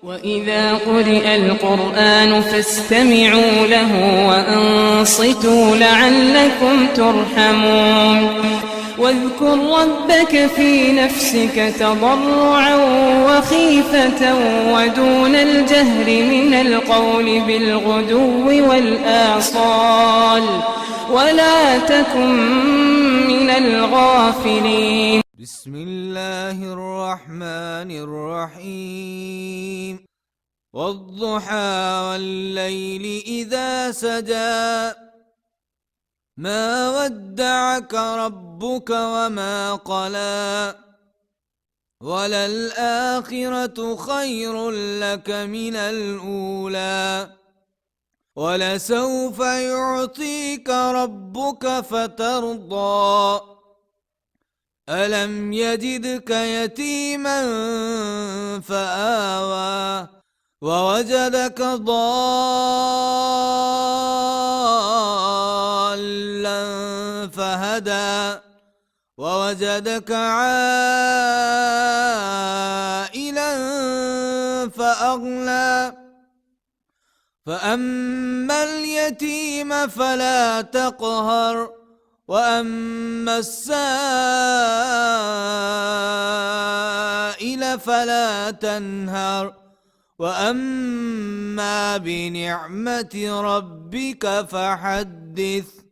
وإذا قرئ القرآن فاستمعوا له وأنصتوا لعلكم ترحمون واذكر ربك في نفسك تضرعا وخيفة ودون الجهر من القول بالغدو والآصال ولا تكن من الغافلين. بسم الله الرحمن الرحيم. والضحى والليل إذا سجى ما ودعك ربك وما قلى وللآخرة خير لك من الأولى ولسوف يعطيك ربك فترضى ألم يجدك يتيما فآوى ووجدك ضالا فهدى ووجدك عائلا فأغنى فأما اليتيم فلا تقهر وأما السائل فلا تنهر وأما بنعمة ربك فحدث.